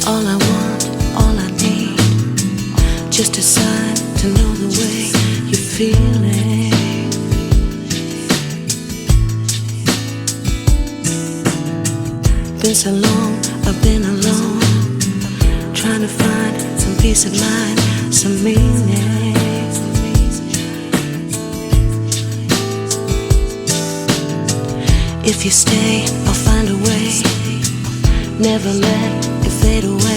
All I want, all I need, just a sign to know the way you're feeling. Been so long, I've been alone, trying to find some peace of mind, some meaning. If you stay, I'll find a way, never let it fade away.